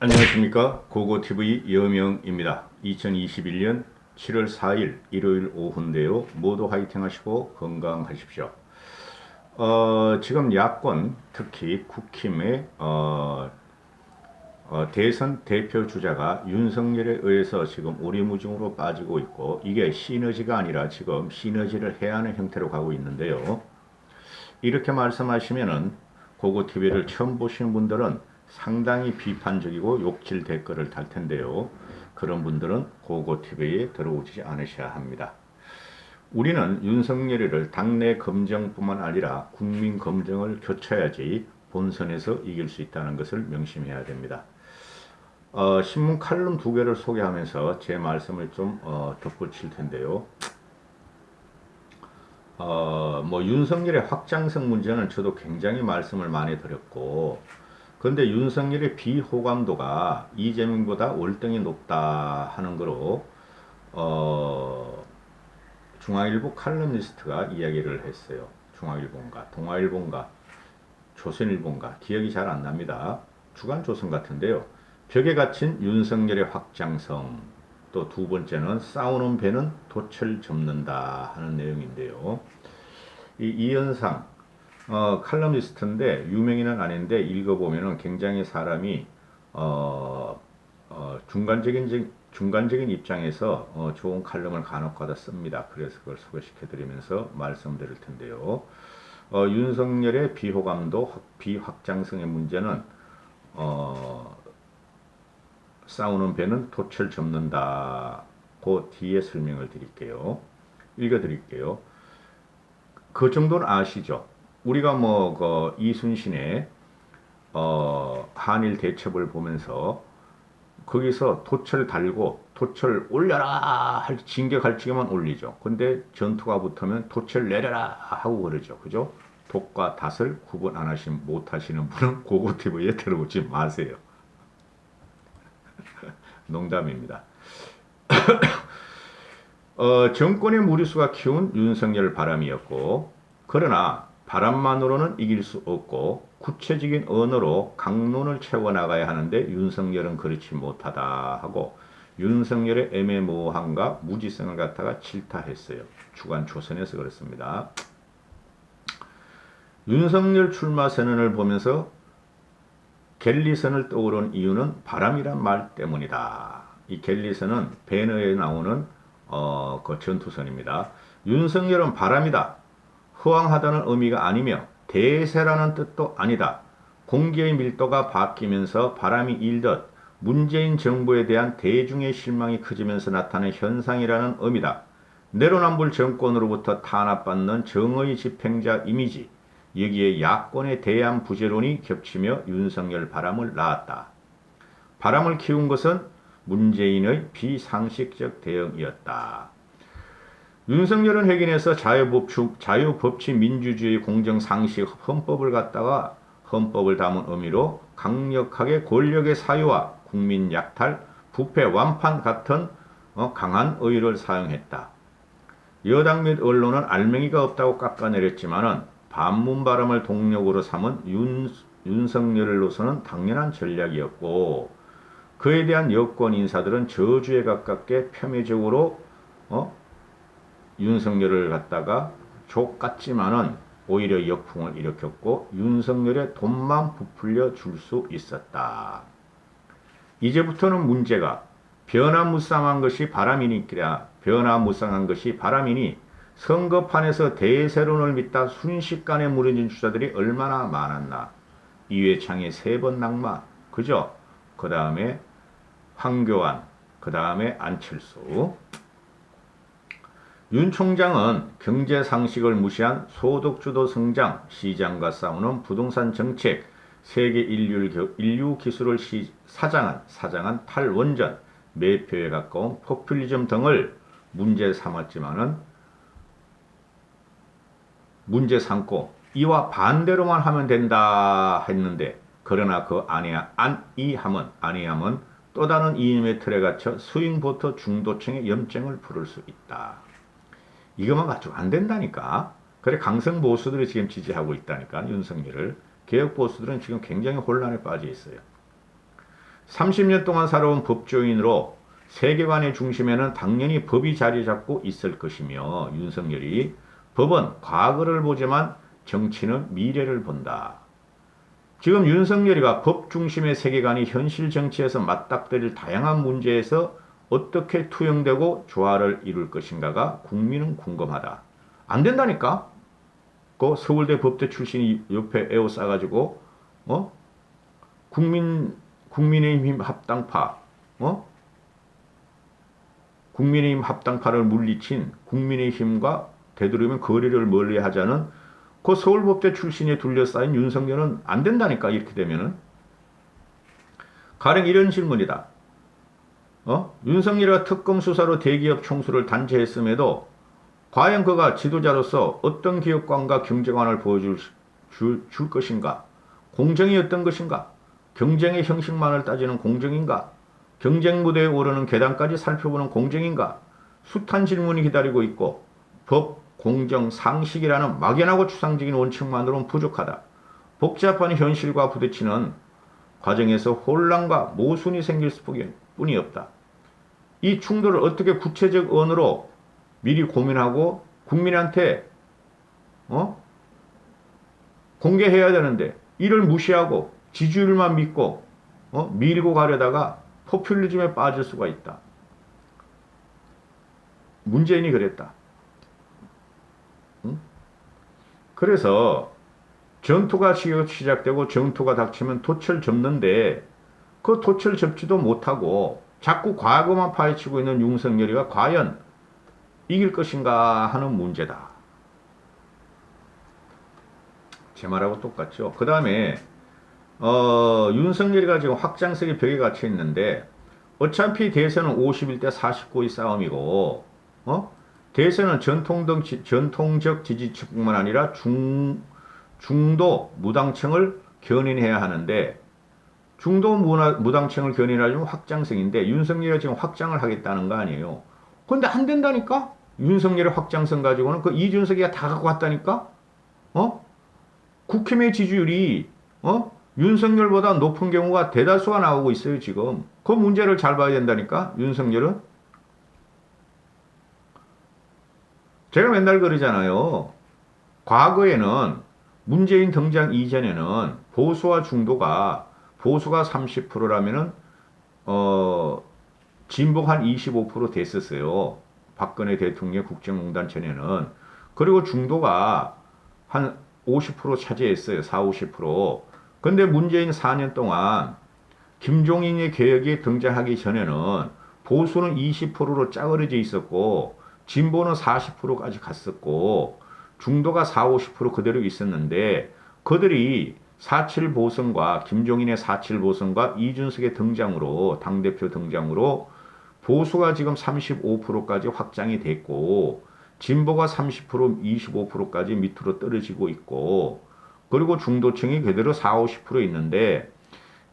안녕하십니까. 고고TV 여명입니다. 2021년 7월 4일 일요일 오후인데요. 모두 화이팅 하시고 건강하십시오. 지금 야권, 특히 국힘의 대선 대표 주자가 윤석열에 의해서 지금 오리무중으로 빠지고 있고, 이게 시너지가 아니라 지금 시너지를 해야 하는 형태로 가고 있는데요. 이렇게 말씀하시면은 고고TV를 처음 보시는 분들은 상당히 비판적이고 욕질 댓글을 달 텐데요. 그런 분들은 고고TV에 들어오지 않으셔야 합니다. 우리는 윤석열이를 당내 검증뿐만 아니라 국민 검증을 거쳐야지 본선에서 이길 수 있다는 것을 명심해야 됩니다. 신문 칼럼 두 개를 소개하면서 제 말씀을 좀 덧붙일 텐데요. 윤석열의 확장성 문제는 저도 굉장히 말씀을 많이 드렸고, 그런데 윤석열의 비호감도가 이재명보다 월등히 높다 하는 거로, 중앙일보 칼럼니스트가 이야기를 했어요. 중앙일보인가, 동아일보인가, 조선일보인가, 기억이 잘 안 납니다. 주간조선 같은데요. 벽에 갇힌 윤석열의 확장성, 또 두 번째는 싸우는 배는 돛을 접는다 하는 내용인데요. 이현상 칼럼니스트인데 유명인은 아닌데 읽어보면은 굉장히 사람이 중간적인 입장에서 좋은 칼럼을 간혹가다 씁니다. 그래서 그걸 소개시켜드리면서 말씀드릴 텐데요. 윤석열의 비호감도 비확장성의 문제는 싸우는 배는 돛을 접는다. 그 뒤에 설명을 드릴게요. 읽어드릴게요. 그 정도는 아시죠? 우리가 이순신의 한일 대첩을 보면서 거기서 돛을 달고 돛을 올려라 할 진격할 적에만 올리죠. 근데 전투가 붙으면 돛을 내려라 하고 그러죠. 그죠? 돛과 닷을 구분 안 하시면 못 하시는 분은 고고TV에 들어오지 마세요. 농담입니다. 정권의 무리수가 키운 윤석열 바람이었고, 그러나 바람만으로는 이길 수 없고 구체적인 언어로 강론을 채워나가야 하는데 윤석열은 그렇지 못하다 하고 윤석열의 애매모호함과 무지성을 갖다가 질타했어요. 주간 조선에서 그렇습니다. 윤석열 출마 선언을 보면서 갤리선을 떠오른 이유는 바람이란 말 때문이다. 이 갤리선은 배너에 나오는 그 전투선입니다. 윤석열은 바람이다. 허황하다는 의미가 아니며 대세라는 뜻도 아니다. 공기의 밀도가 바뀌면서 바람이 일듯 문재인 정부에 대한 대중의 실망이 커지면서 나타나는 현상이라는 의미다. 내로남불 정권으로부터 탄압받는 정의 집행자 이미지, 여기에 야권의 대안 부재론이 겹치며 윤석열 바람을 낳았다. 바람을 키운 것은 문재인의 비상식적 대응이었다. 윤석열은 핵인에서 자유법치 민주주의 공정상식 헌법을 갖다가 헌법을 담은 의미로 강력하게 권력의 사유와 국민 약탈, 부패 완판 같은 강한 어휘를 사용했다. 여당 및 언론은 알맹이가 없다고 깎아내렸지만은 반문 발언을 동력으로 삼은 윤석열로서는 당연한 전략이었고, 그에 대한 여권 인사들은 저주에 가깝게 폄훼적으로 윤석열을 갖다가 족같지만은 오히려 역풍을 일으켰고 윤석열의 돈만 부풀려 줄 수 있었다. 이제부터는 문제가 변화무쌍한 것이 바람이니 선거판에서 대세론을 믿다 순식간에 무너진 주자들이 얼마나 많았나. 이회창의 3번 낙마, 그죠? 그 다음에 황교안, 그 다음에 안철수. 윤 총장은 경제 상식을 무시한 소득주도 성장, 시장과 싸우는 부동산 정책, 세계 인류 기술을 사장한 탈원전, 매표에 가까운 포퓰리즘 등을 문제 삼고 이와 반대로만 하면 된다 했는데, 그러나 그 안이함은 또 다른 이념의 틀에 갇혀 스윙보터 중도층의 염증을 부를 수 있다. 이것만 가지고 안 된다니까. 그래, 강성 보수들이 지금 지지하고 있다니까, 윤석열을. 개혁 보수들은 지금 굉장히 혼란에 빠져 있어요. 30년 동안 살아온 법조인으로 세계관의 중심에는 당연히 법이 자리 잡고 있을 것이며 윤석열이 법은 과거를 보지만 정치는 미래를 본다. 지금 윤석열이가 법 중심의 세계관이 현실 정치에서 맞닥뜨릴 다양한 문제에서 어떻게 투영되고 조화를 이룰 것인가가 국민은 궁금하다. 안 된다니까? 그 서울대 법대 출신이 옆에 에워싸가지고 국민의힘 합당파 국민의힘 합당파를 물리친 국민의힘과 되도록이면 거리를 멀리하자는 그 서울법대 출신에 둘러싸인 윤석열은 안 된다니까. 이렇게 되면은 가령 이런 질문이다. 윤석열이가 특검 수사로 대기업 총수를 단죄했음에도 과연 그가 지도자로서 어떤 기업관과 경쟁관을 보여줄 줄 것인가? 공정이 어떤 것인가? 경쟁의 형식만을 따지는 공정인가? 경쟁 무대에 오르는 계단까지 살펴보는 공정인가? 숱한 질문이 기다리고 있고 법, 공정, 상식이라는 막연하고 추상적인 원칙만으로는 부족하다. 복잡한 현실과 부딪히는 과정에서 혼란과 모순이 생길 뿐이 없다. 이 충돌을 어떻게 구체적 언어로 미리 고민하고 국민한테 공개해야 되는데 이를 무시하고 지지율만 믿고 밀고 가려다가 포퓰리즘에 빠질 수가 있다. 문재인이 그랬다. 그래서 전투가 시작되고 전투가 닥치면 돛을 접는데 그 돛을 접지도 못하고 자꾸 과거만 파헤치고 있는 윤석열이가 과연 이길 것인가 하는 문제다. 제 말하고 똑같죠. 그 다음에 윤석열이가 지금 확장석의 벽에 갇혀 있는데 어차피 대선은 51대 49의 싸움이고 대선은 전통적 지지층뿐만 아니라 중도 무당층을 견인해야 하는데 중도 무당층을 견인하려면 확장성인데 윤석열이 지금 확장을 하겠다는 거 아니에요. 근데 안 된다니까? 윤석열의 확장성 가지고는 그 이준석이가 다 갖고 왔다니까? 국힘의 지지율이 윤석열보다 높은 경우가 대다수가 나오고 있어요, 지금. 그 문제를 잘 봐야 된다니까, 윤석열은. 제가 맨날 그러잖아요. 과거에는 문재인 등장 이전에는 보수와 중도가 보수가 30%라면은 진보가 한 25% 됐었어요. 박근혜 대통령 국정농단 전에는. 그리고 중도가 한 50% 차지했어요. 4, 50%. 근데 문재인 4년 동안 김종인의 개혁이 등장하기 전에는 보수는 20%로 짜그러져 있었고 진보는 40%까지 갔었고 중도가 4, 50% 그대로 있었는데 그들이 4.7 보선과 김종인의 4.7 보선과 이준석의 등장으로 당대표 등장으로 보수가 지금 35%까지 확장이 됐고 진보가 30%, 25%까지 밑으로 떨어지고 있고 그리고 중도층이 그대로 4, 50% 있는데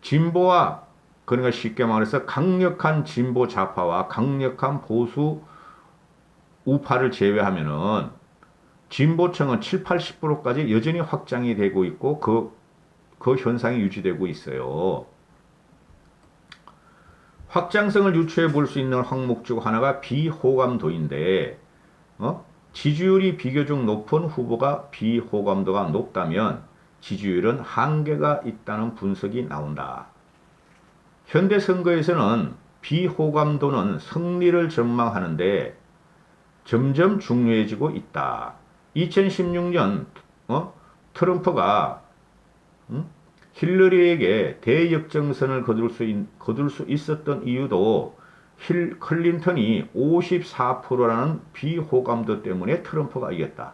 진보와 그러니까 쉽게 말해서 강력한 진보 좌파와 강력한 보수 우파를 제외하면은 진보층은 7, 80%까지 여전히 확장이 되고 있고 그 현상이 유지되고 있어요. 확장성을 유추해 볼 수 있는 항목 중 하나가 비호감도인데 지지율이 비교적 높은 후보가 비호감도가 높다면 지지율은 한계가 있다는 분석이 나온다. 현대 선거에서는 비호감도는 승리를 전망하는데 점점 중요해지고 있다. 2016년 트럼프가 힐러리에게 대역정선을 거둘 수 있었던 이유도 클린턴이 54%라는 비호감도 때문에 트럼프가 이겼다.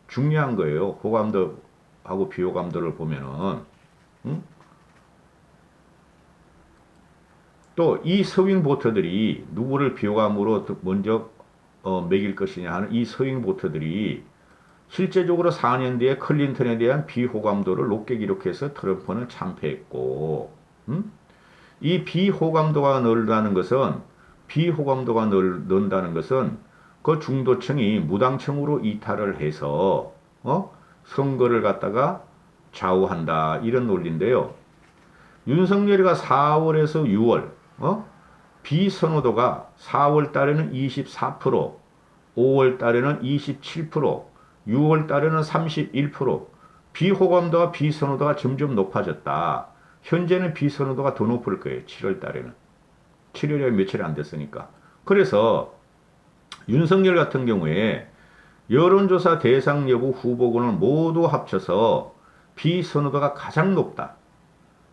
중요한 거예요. 호감도하고 비호감도를 보면은. 또 이 서윙 보터들이 누구를 비호감으로 먼저 매길 것이냐 하는 이 서윙 보터들이 실제적으로 4년 뒤에 클린턴에 대한 비호감도를 높게 기록해서 트럼프는 참패했고, 이 비호감도가 늘다는 것은 그 중도층이 무당층으로 이탈을 해서 선거를 갖다가 좌우한다 이런 논리인데요. 윤석열이가 4월에서 6월 비선호도가 4월 달에는 24%, 5월 달에는 27%, 6월 달에는 31%, 비호감도가 비선호도가 점점 높아졌다. 현재는 비선호도가 더 높을 거예요. 7월 달에는. 7월에 며칠 안 됐으니까. 그래서 윤석열 같은 경우에 여론조사 대상 여부 후보군을 모두 합쳐서 비선호도가 가장 높다.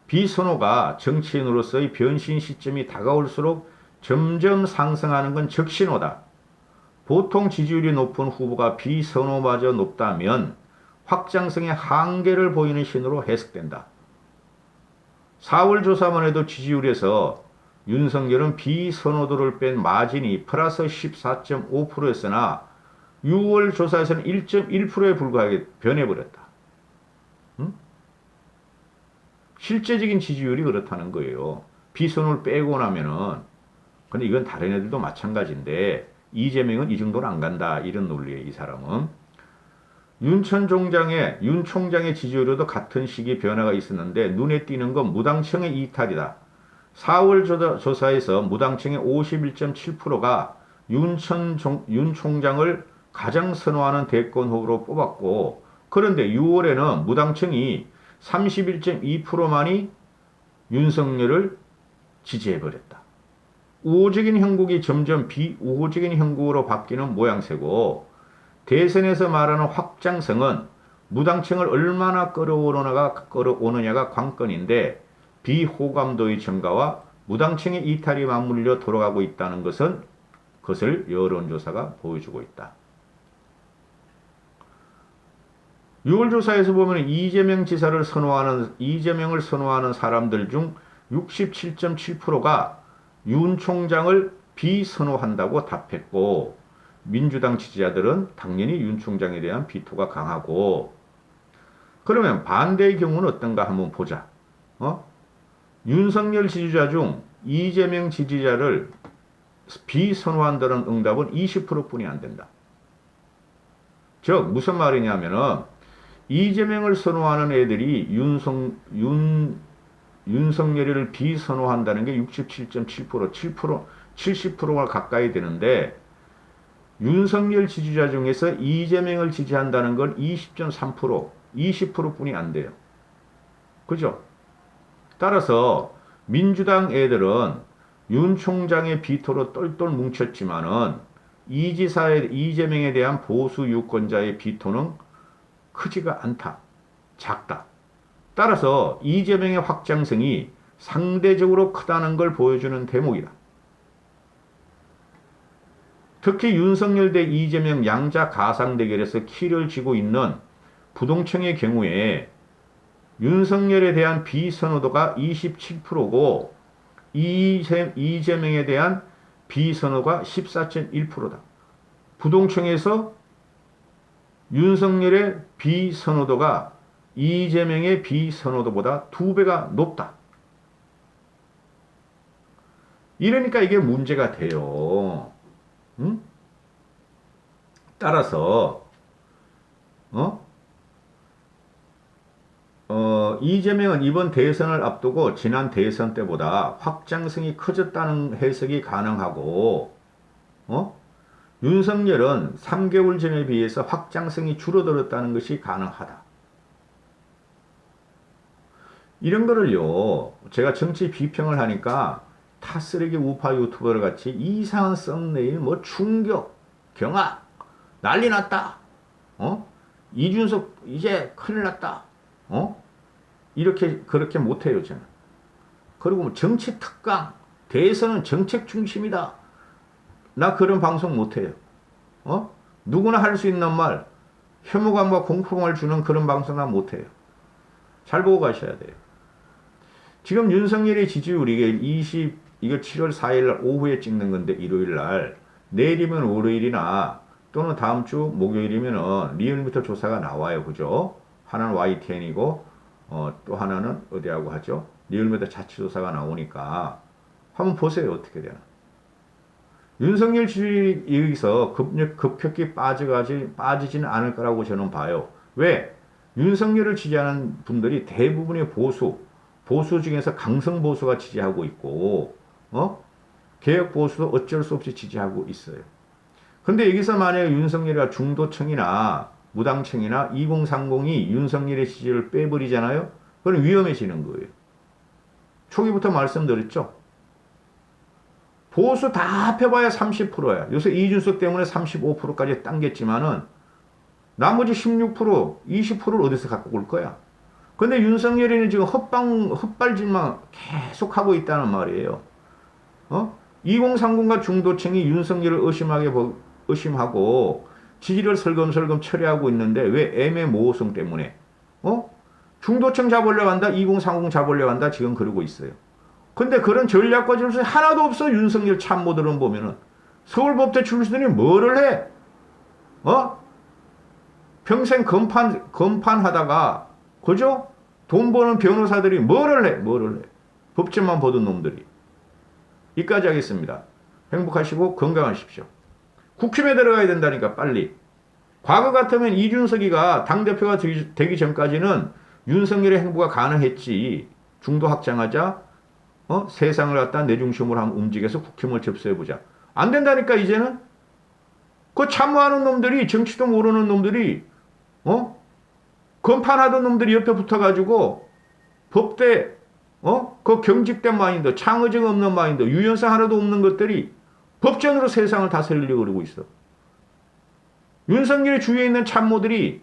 비선호가 정치인으로서의 변신 시점이 다가올수록 점점 상승하는 건 적신호다. 보통 지지율이 높은 후보가 비선호마저 높다면 확장성의 한계를 보이는 신호로 해석된다. 4월 조사만 해도 지지율에서 윤석열은 비선호도를 뺀 마진이 플러스 14.5%였으나 6월 조사에서는 1.1%에 불과하게 변해버렸다. 실제적인 지지율이 그렇다는 거예요. 비선호를 빼고 나면은. 근데 이건 다른 애들도 마찬가지인데 이재명은 이 정도는 안 간다. 이런 논리에 이 사람은. 윤 총장의 지지율에도 같은 시기 변화가 있었는데 눈에 띄는 건 무당층의 이탈이다. 4월 조사에서 무당층의 51.7%가 윤 총장을 가장 선호하는 대권 후보로 뽑았고, 그런데 6월에는 무당층이 31.2%만이 윤석열을 지지해버렸다. 우호적인 형국이 점점 비우호적인 형국으로 바뀌는 모양새고, 대선에서 말하는 확장성은 무당층을 얼마나 끌어오느냐가 관건인데, 비호감도의 증가와 무당층의 이탈이 맞물려 돌아가고 있다는 것을 여론조사가 보여주고 있다. 6월 조사에서 보면 이재명을 선호하는 사람들 중 67.7%가 윤 총장을 비선호한다고 답했고, 민주당 지지자들은 당연히 윤 총장에 대한 비토가 강하고, 그러면 반대의 경우는 어떤가 한번 보자. 윤석열 지지자 중 이재명 지지자를 비선호한다는 응답은 20%뿐이 안 된다. 즉 무슨 말이냐면은 이재명을 선호하는 애들이 윤석열이를 비선호한다는 게 67.7%, 70%가 가까이 되는데, 윤석열 지지자 중에서 이재명을 지지한다는 건 20.3%, 20%뿐이 안 돼요. 그죠? 따라서 민주당 애들은 윤 총장의 비토로 똘똘 뭉쳤지만은 이재명에 대한 보수 유권자의 비토는 크지가 않다. 작다. 따라서 이재명의 확장성이 상대적으로 크다는 걸 보여주는 대목이다. 특히 윤석열 대 이재명 양자 가상 대결에서 키를 쥐고 있는 부동층의 경우에 윤석열에 대한 비선호도가 27%고 이재명에 대한 비선호가 14.1%다. 부동층에서 윤석열의 비선호도가 이재명의 비선호도보다 2배가 높다. 이러니까 이게 문제가 돼요. 따라서 이재명은 이번 대선을 앞두고 지난 대선 때보다 확장성이 커졌다는 해석이 가능하고, 윤석열은 3개월 전에 비해서 확장성이 줄어들었다는 것이 가능하다. 이런 거를요, 제가 정치 비평을 하니까 타 쓰레기 우파 유튜버를 같이 이상한 썸네일, 충격, 경악, 난리 났다. 이준석 이제 큰일 났다. 그렇게 못해요, 저는. 그리고 정치 특강, 대선은 정책 중심이다. 나 그런 방송 못해요. 누구나 할 수 있는 말, 혐오감과 공포감을 주는 그런 방송 난 못해요. 잘 보고 가셔야 돼요. 지금 윤석열의 지지율이 이거 7월 4일 날 오후에 찍는 건데, 일요일 날, 내일이면 월요일이나 또는 다음 주 목요일이면은 리얼미터 조사가 나와요. 그죠? 하나는 YTN이고, 또 하나는 어디하고 하죠? 리얼미터 자치조사가 나오니까 한번 보세요. 어떻게 되나. 윤석열 지지율이 여기서 급격히 빠지지는 않을 거라고 저는 봐요. 왜? 윤석열을 지지하는 분들이 대부분의 보수, 보수 중에서 강성 보수가 지지하고 있고, 개혁 보수도 어쩔 수 없이 지지하고 있어요. 근데 여기서 만약에 윤석열이가 중도층이나 무당층이나 2030이 윤석열의 지지를 빼버리잖아요? 그럼 위험해지는 거예요. 초기부터 말씀드렸죠? 보수 다 합해봐야 30%야. 요새 이준석 때문에 35%까지 당겼지만은 나머지 16%, 20%를 어디서 갖고 올 거야? 근데 윤석열이는 지금 헛발질만 계속 하고 있다는 말이에요. 2030과 중도층이 윤석열을 의심하고 지지를 설금설금 처리하고 있는데 왜 애매모호성 때문에 중도층 잡으려고 한다, 2030 잡으려고 한다, 지금 그러고 있어요. 근데 그런 전략과 전술이 하나도 없어. 윤석열 참모들은 보면은 서울법대 출신들이 뭐를 해? 평생 검판하다가 그죠? 돈 버는 변호사들이 뭐를 해? 법전만 보던 놈들이. 여기까지 하겠습니다. 행복하시고 건강하십시오. 국힘에 들어가야 된다니까 빨리. 과거 같으면 이준석이가 당대표가 되기 전까지는 윤석열의 행보가 가능했지. 중도 확장하자. 세상을 갖다 내 중심으로 한번 움직여서 국힘을 접수해보자. 안 된다니까 이제는. 그 참모하는 놈들이, 정치도 모르는 놈들이 검판하던 놈들이 옆에 붙어가지고 법대 그 경직된 마인드, 창의적 없는 마인드, 유연성 하나도 없는 것들이 법전으로 세상을 다스리려고 그러고 있어. 윤석열의 주위에 있는 참모들이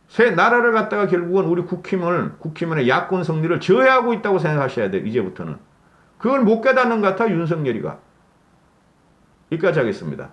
새 나라를 갖다가 결국은 우리 국힘의 야권 승리를 저해하고 있다고 생각하셔야 돼. 이제부터는. 그걸 못 깨닫는 것 같아 윤석열이가. 여기까지 하겠습니다.